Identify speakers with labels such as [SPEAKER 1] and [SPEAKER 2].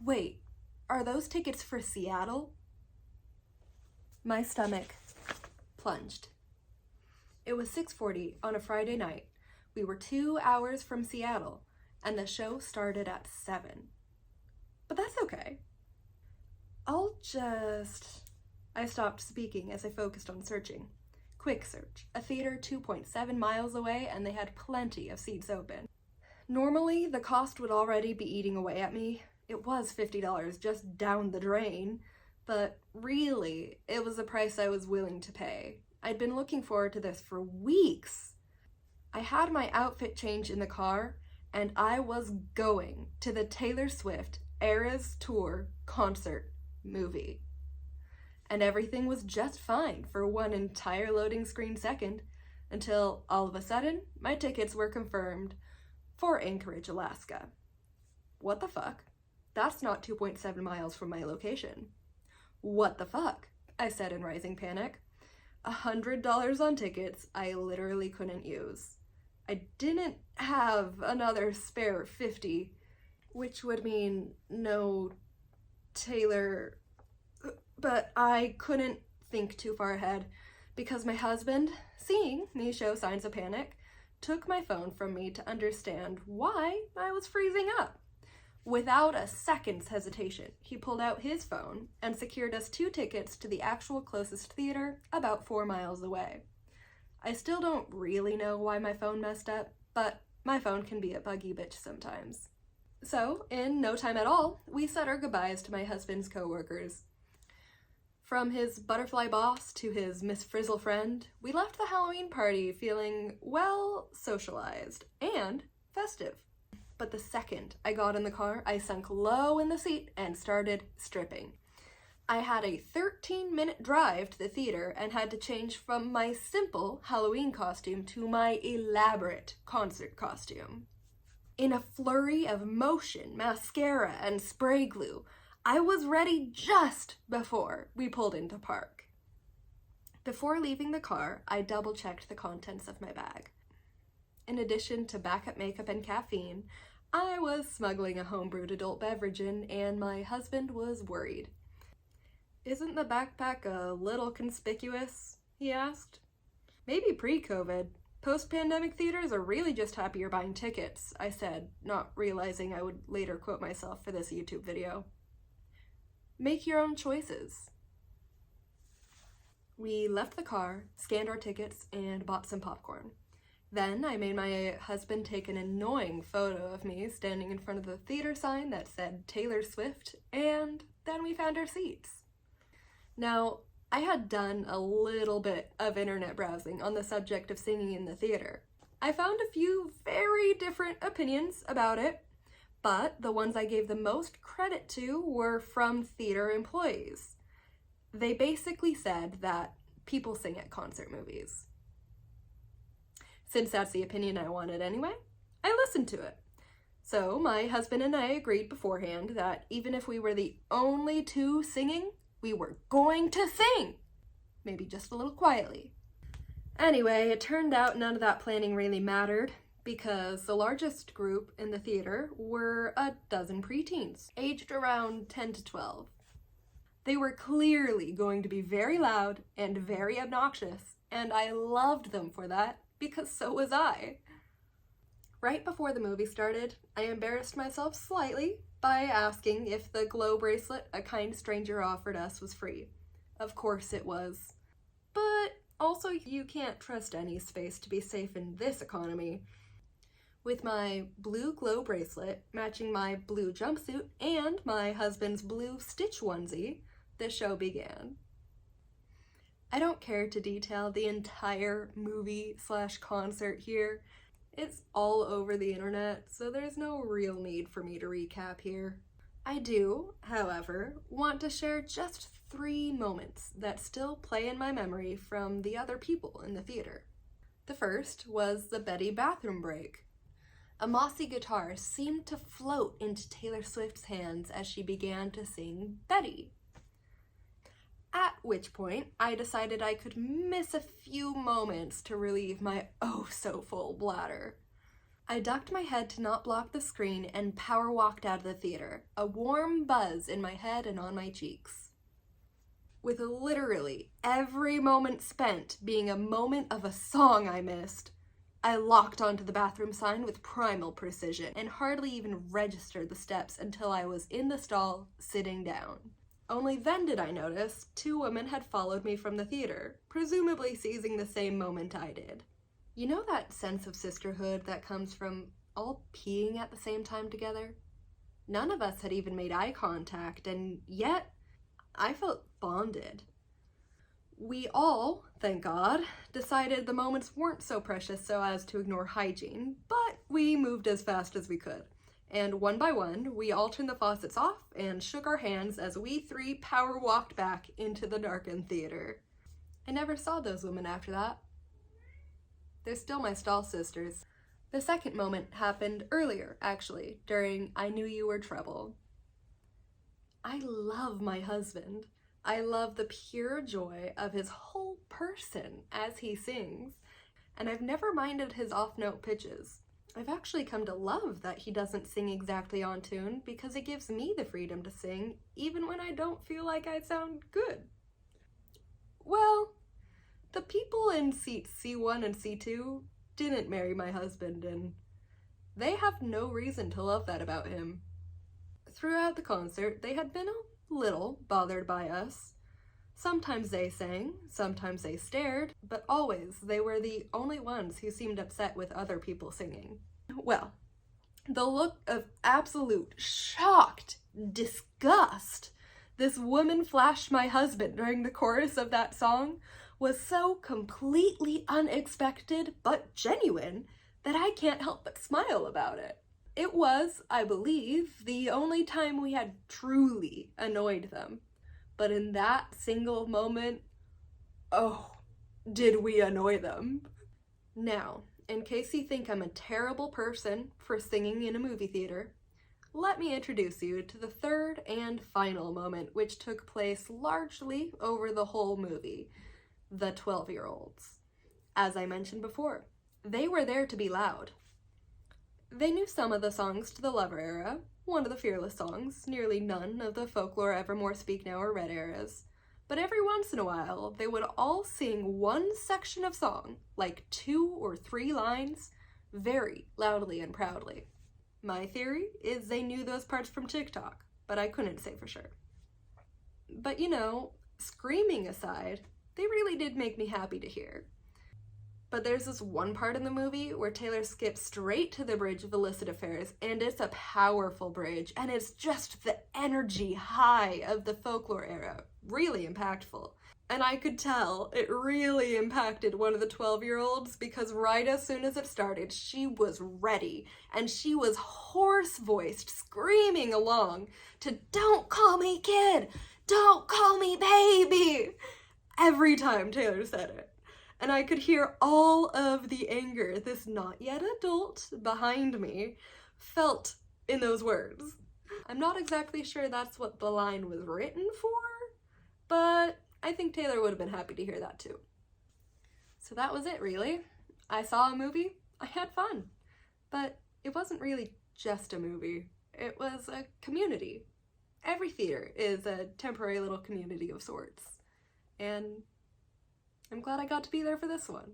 [SPEAKER 1] Wait, are those tickets for Seattle? My stomach plunged. It was 6:40 on a Friday night. We were 2 hours from Seattle, and the show started at 7. But that's okay. I stopped speaking as I focused on searching. Quick search. A theater 2.7 miles away, and they had plenty of seats open. Normally, the cost would already be eating away at me. It was $50 just down the drain, but really, it was a price I was willing to pay. I'd been looking forward to this for weeks. I had my outfit change in the car, and I was going to the Taylor Swift Eras Tour concert movie. And everything was just fine for one entire loading screen second, until all of a sudden, my tickets were confirmed for Anchorage, Alaska. What the fuck? That's not 2.7 miles from my location. What the fuck? I said in rising panic. $100 on tickets I literally couldn't use. I didn't have another spare 50, which would mean no Taylor, but I couldn't think too far ahead because my husband, seeing me show signs of panic, took my phone from me to understand why I was freezing up. Without a second's hesitation, he pulled out his phone and secured us 2 tickets to the actual closest theater about 4 miles away. I still don't really know why my phone messed up, but my phone can be a buggy bitch sometimes. So, in no time at all, we said our goodbyes to my husband's coworkers. From his butterfly boss to his Miss Frizzle friend, we left the Halloween party feeling, well, socialized and festive. But the second I got in the car, I sunk low in the seat and started stripping. I had a 13-minute drive to the theater and had to change from my simple Halloween costume to my elaborate concert costume. In a flurry of motion, mascara, and spray glue, I was ready just before we pulled into park. Before leaving the car, I double-checked the contents of my bag. In addition to backup makeup and caffeine, I was smuggling a homebrewed adult beverage in, and my husband was worried. "Isn't the backpack a little conspicuous?" he asked. "Maybe pre-COVID. Post-pandemic theaters are really just happy you're buying tickets," I said, not realizing I would later quote myself for this YouTube video. Make your own choices. We left the car, scanned our tickets, and bought some popcorn. Then I made my husband take an annoying photo of me standing in front of the theater sign that said Taylor Swift, and then we found our seats. Now, I had done a little bit of internet browsing on the subject of singing in the theater. I found a few very different opinions about it, but the ones I gave the most credit to were from theater employees. They basically said that people sing at concert movies. Since that's the opinion I wanted anyway, I listened to it. So my husband and I agreed beforehand that even if we were the only 2 singing, we were going to sing! Maybe just a little quietly. Anyway, it turned out none of that planning really mattered, because the largest group in the theater were a dozen preteens, aged around 10 to 12. They were clearly going to be very loud and very obnoxious, and I loved them for that, because so was I. Right before the movie started, I embarrassed myself slightly by asking if the glow bracelet a kind stranger offered us was free. Of course it was. But also, you can't trust any space to be safe in this economy. With my blue glow bracelet matching my blue jumpsuit and my husband's blue Stitch onesie, the show began. I don't care to detail the entire movie/concert here. It's all over the internet, so there's no real need for me to recap here. I do, however, want to share just 3 moments that still play in my memory from the other people in the theater. The first was the Betty bathroom break. A mossy guitar seemed to float into Taylor Swift's hands as she began to sing Betty. At which point, I decided I could miss a few moments to relieve my oh-so-full bladder. I ducked my head to not block the screen and power walked out of the theater, a warm buzz in my head and on my cheeks. With literally every moment spent being a moment of a song I missed, I locked onto the bathroom sign with primal precision and hardly even registered the steps until I was in the stall, sitting down. Only then did I notice 2 women had followed me from the theater, presumably seizing the same moment I did. You know that sense of sisterhood that comes from all peeing at the same time together? None of us had even made eye contact, and yet I felt bonded. We all, thank God, decided the moments weren't so precious so as to ignore hygiene, but we moved as fast as we could. And one by one, we all turned the faucets off and shook our hands as we 3 power walked back into the darkened theater. I never saw those women after that. They're still my stall sisters. The second moment happened earlier, actually, during I Knew You Were Trouble. I love my husband. I love the pure joy of his whole person as he sings, and I've never minded his off-note pitches. I've actually come to love that he doesn't sing exactly on tune because it gives me the freedom to sing even when I don't feel like I sound good. Well, the people in seats C1 and C2 didn't marry my husband, and they have no reason to love that about him. Throughout the concert, they had been a little bothered by us. Sometimes they sang, sometimes they stared, but always they were the only ones who seemed upset with other people singing. Well, the look of absolute shocked disgust this woman flashed my husband during the chorus of that song was so completely unexpected but genuine that I can't help but smile about it. It was, I believe, the only time we had truly annoyed them. But in that single moment, oh, did we annoy them. Now, in case you think I'm a terrible person for singing in a movie theater, let me introduce you to the third and final moment, which took place largely over the whole movie, the 12-year-olds. As I mentioned before, they were there to be loud. They knew some of the songs to the Lover era, one of the Fearless songs, nearly none of the Folklore, Evermore, Speak Now, or Red eras, but every once in a while they would all sing one section of song, like 2 or 3 lines, very loudly and proudly. My theory is they knew those parts from TikTok, but I couldn't say for sure. But you know, screaming aside, they really did make me happy to hear. But there's this one part in the movie where Taylor skips straight to the bridge of Illicit Affairs, and it's a powerful bridge, and it's just the energy high of the Folklore era, really impactful. And I could tell it really impacted one of the 12-year-olds because right as soon as it started, she was ready, and she was hoarse-voiced, screaming along to "Don't call me kid! Don't call me baby!" every time Taylor said it. And I could hear all of the anger this not yet adult behind me felt in those words. I'm not exactly sure that's what the line was written for, but I think Taylor would have been happy to hear that too. So that was it, really. I saw a movie, I had fun, but it wasn't really just a movie. It was a community. Every theater is a temporary little community of sorts, and I'm glad I got to be there for this one.